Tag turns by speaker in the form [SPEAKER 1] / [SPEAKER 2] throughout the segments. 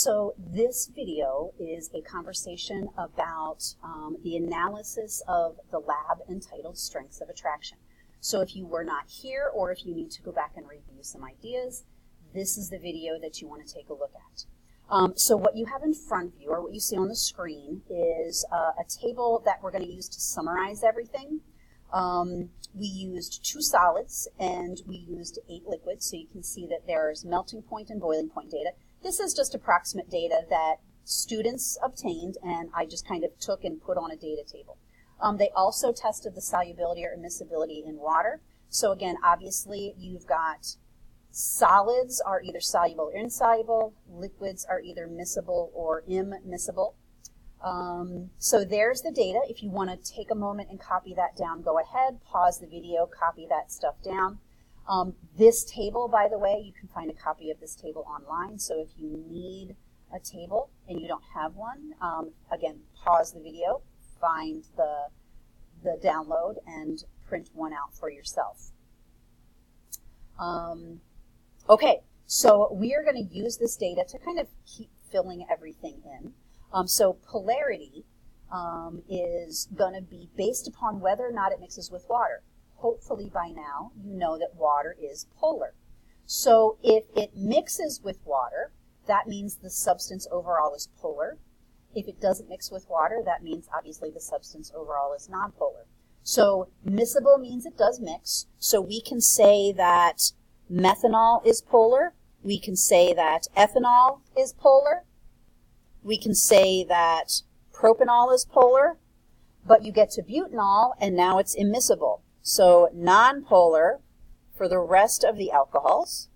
[SPEAKER 1] So this video is a conversation about the analysis of the lab entitled Strengths of Attraction. So if you were not here or if you need to go back and review some ideas, this is the video that you want to take a look at. So what you have in front of you, or what you see on the screen, is a table that we're going to use to summarize everything. We used 2 solids and we used 8 liquids, so you can see that there's melting point and boiling point data. This is just approximate data that students obtained, and I just kind of took and put on a data table. They also tested the solubility or immiscibility in water. So again, obviously you've got solids are either soluble or insoluble, liquids are either miscible or immiscible. So there's the data. If you want to take a moment and copy that down, go ahead, pause the video, copy that stuff down. This table, by the way, you can find a copy of this table online, so if you need a table and you don't have one, again, pause the video, find the download, and print one out for yourself. Okay, so we are going to use this data to kind of keep filling everything in. So polarity is going to be based upon whether or not it mixes with water. Hopefully by now you know that water is polar. So if it mixes with water, that means the substance overall is polar. If it doesn't mix with water, that means obviously the substance overall is nonpolar. So miscible means it does mix. So we can say that methanol is polar. We can say that ethanol is polar. We can say that propanol is polar. But you get to butanol and now it's immiscible. So nonpolar for the rest of the alcohols.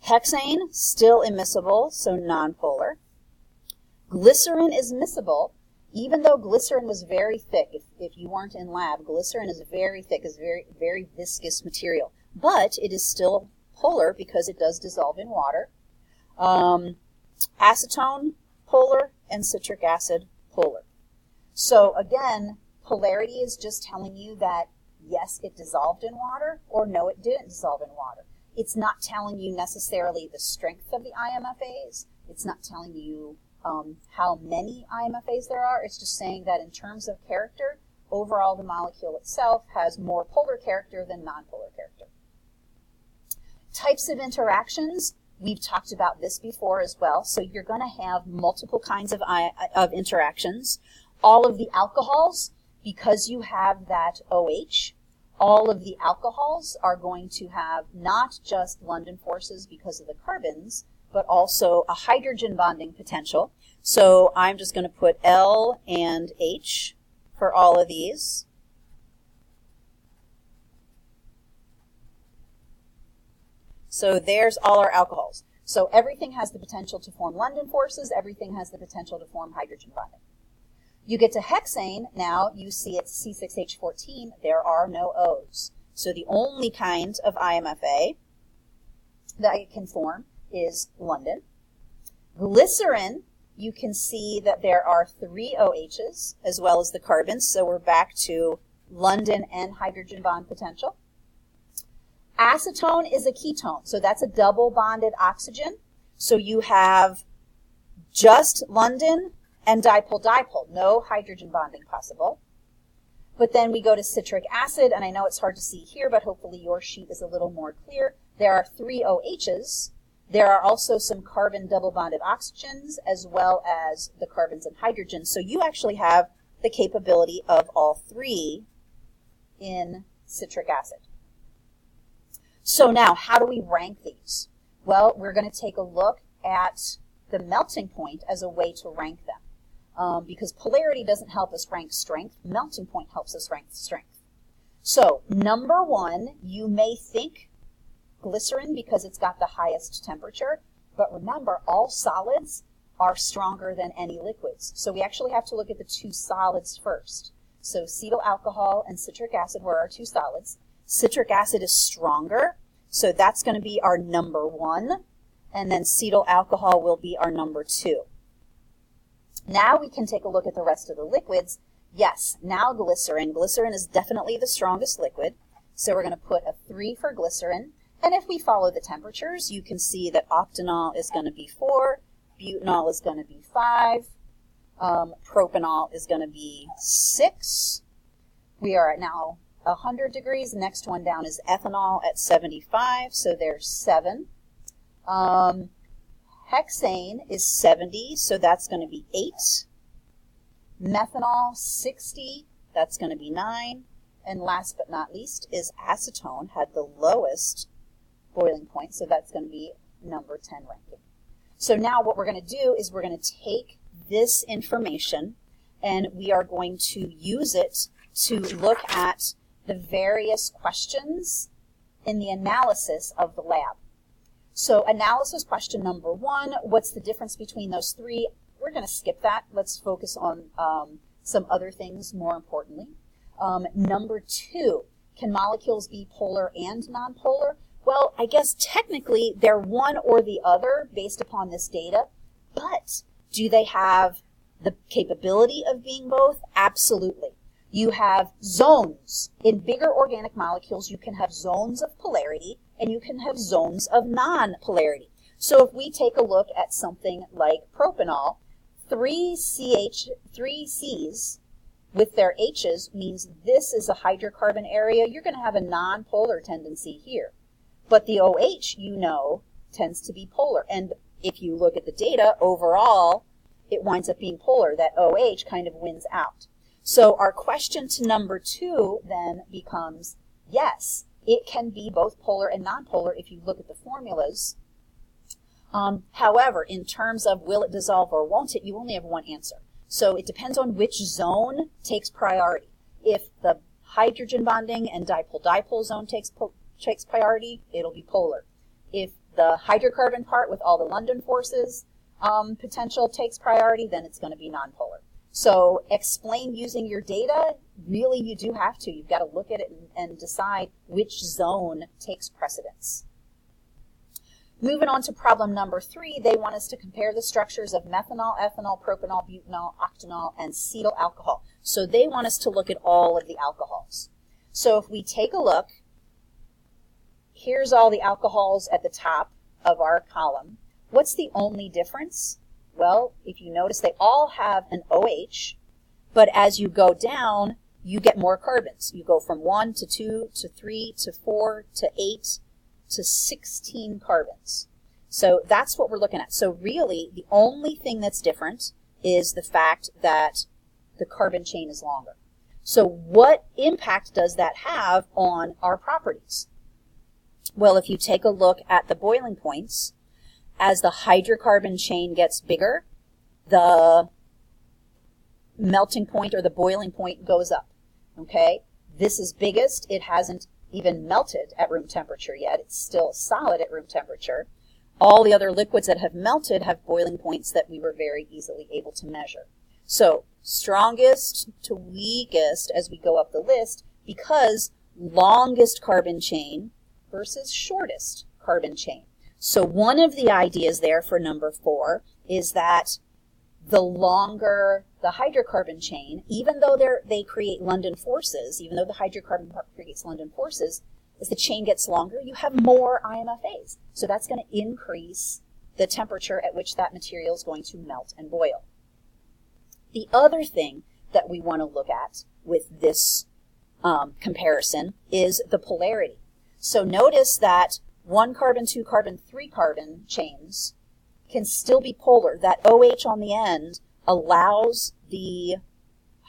[SPEAKER 1] Hexane, still immiscible, so nonpolar. Glycerin is miscible, even though glycerin was very thick. If you weren't in lab, glycerin is very thick, is very viscous material. But it is still polar because it does dissolve in water. Acetone, polar, and citric acid, polar. So again, polarity is just telling you that, yes, it dissolved in water, or no, it didn't dissolve in water. It's not telling you necessarily the strength of the IMFAs. It's not telling you how many IMFAs there are. It's just saying that in terms of character, overall the molecule itself has more polar character than nonpolar character. Types of interactions, we've talked about this before as well. So you're going to have multiple kinds of interactions. All of the alcohols, because you have that OH, all of the alcohols are going to have not just London forces because of the carbons, but also a hydrogen bonding potential. So I'm just going to put L and H for all of these. So there's all our alcohols. So everything has the potential to form London forces. Everything has the potential to form hydrogen bonding. You get to hexane, now you see it's C6H14, there are no O's. So the only kind of IMFA that it can form is London. Glycerin, you can see that there are 3 OHs as well as the carbons, so we're back to London and hydrogen bond potential. Acetone is a ketone, so that's a double bonded oxygen. So you have just London and dipole-dipole, no hydrogen bonding possible. But then we go to citric acid, and I know it's hard to see here, but hopefully your sheet is a little more clear. There are 3 OHs. There are also some carbon double-bonded oxygens, as well as the carbons and hydrogens. So you actually have the capability of all 3 in citric acid. So now, how do we rank these? Well, we're going to take a look at the melting point as a way to rank them. Because polarity doesn't help us rank strength, melting point helps us rank strength. So, number 1, you may think glycerin because it's got the highest temperature, but remember, all solids are stronger than any liquids. So we actually have to look at the 2 solids first. So cetyl alcohol and citric acid were our 2 solids. Citric acid is stronger, so that's going to be our number 1, and then cetyl alcohol will be our number 2. Now we can take a look at the rest of the liquids. Yes, now glycerin. Glycerin is definitely the strongest liquid. So we're going to put a 3 for glycerin. And if we follow the temperatures, you can see that octanol is going to be 4, butanol is going to be 5, propanol is going to be 6. We are at now 100 degrees. The next one down is ethanol at 75, so there's 7. Hexane is 70, so that's going to be 8. Methanol, 60, that's going to be 9. And last but not least is acetone, had the lowest boiling point, so that's going to be number 10 ranking. So now what we're going to do is we're going to take this information and we are going to use it to look at the various questions in the analysis of the lab. So analysis question number 1, what's the difference between those 3? We're going to skip that. Let's focus on some other things more importantly. Number 2, can molecules be polar and nonpolar? Well, I guess technically they're one or the other based upon this data, but do they have the capability of being both? Absolutely. You have zones. In bigger organic molecules, you can have zones of polarity and you can have zones of non-polarity. So if we take a look at something like propanol, 3 C's with their H's means this is a hydrocarbon area. You're going to have a non-polar tendency here. But the OH, you know, tends to be polar. And if you look at the data, overall, it winds up being polar. That OH kind of wins out. So our question to number 2 then becomes, yes, it can be both polar and nonpolar if you look at the formulas. However, in terms of will it dissolve or won't it, you only have one answer. So it depends on which zone takes priority. If the hydrogen bonding and dipole-dipole zone takes priority, it'll be polar. If the hydrocarbon part with all the London forces potential takes priority, then it's going to be nonpolar. So explain using your data, really you do have to. You've got to look at it and decide which zone takes precedence. Moving on to problem number 3, they want us to compare the structures of methanol, ethanol, propanol, butanol, octanol, and cetyl alcohol. So they want us to look at all of the alcohols. So if we take a look, here's all the alcohols at the top of our column. What's the only difference? Well, if you notice, they all have an OH, but as you go down, you get more carbons. You go from 1 to 2 to 3 to 4 to 8 to 16 carbons. So that's what we're looking at. So really, the only thing that's different is the fact that the carbon chain is longer. So what impact does that have on our properties? Well, if you take a look at the boiling points, as the hydrocarbon chain gets bigger, the melting point or the boiling point goes up. Okay? This is biggest. It hasn't even melted at room temperature yet. It's still solid at room temperature. All the other liquids that have melted have boiling points that we were very easily able to measure. So strongest to weakest as we go up the list, because longest carbon chain versus shortest carbon chain. So one of the ideas there for number 4 is that the longer the hydrocarbon chain, even though they create London forces, even though the hydrocarbon part creates London forces, as the chain gets longer, you have more IMFAs. So that's going to increase the temperature at which that material is going to melt and boil. The other thing that we want to look at with this comparison is the polarity. So notice that 1 carbon, 2 carbon, 3 carbon chains can still be polar. That OH on the end allows the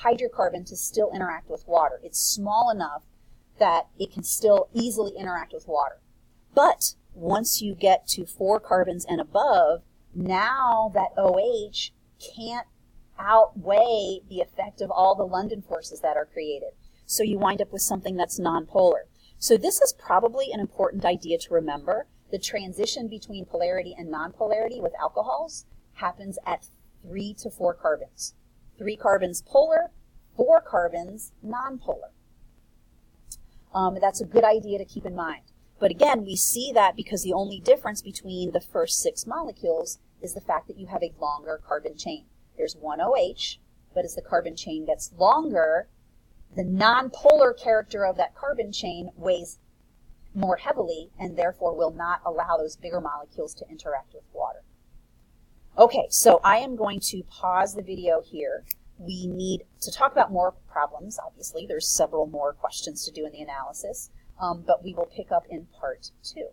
[SPEAKER 1] hydrocarbon to still interact with water. It's small enough that it can still easily interact with water. But once you get to 4 carbons and above, now that OH can't outweigh the effect of all the London forces that are created. So you wind up with something that's nonpolar. So this is probably an important idea to remember. The transition between polarity and nonpolarity with alcohols happens at 3 to 4 carbons. 3 carbons polar, 4 carbons nonpolar. That's a good idea to keep in mind. But again, we see that because the only difference between the first 6 molecules is the fact that you have a longer carbon chain. There's one OH, but as the carbon chain gets longer, the nonpolar character of that carbon chain weighs more heavily and therefore will not allow those bigger molecules to interact with water. Okay, so I am going to pause the video here. We need to talk about more problems, obviously. There's several more questions to do in the analysis, but we will pick up in part 2.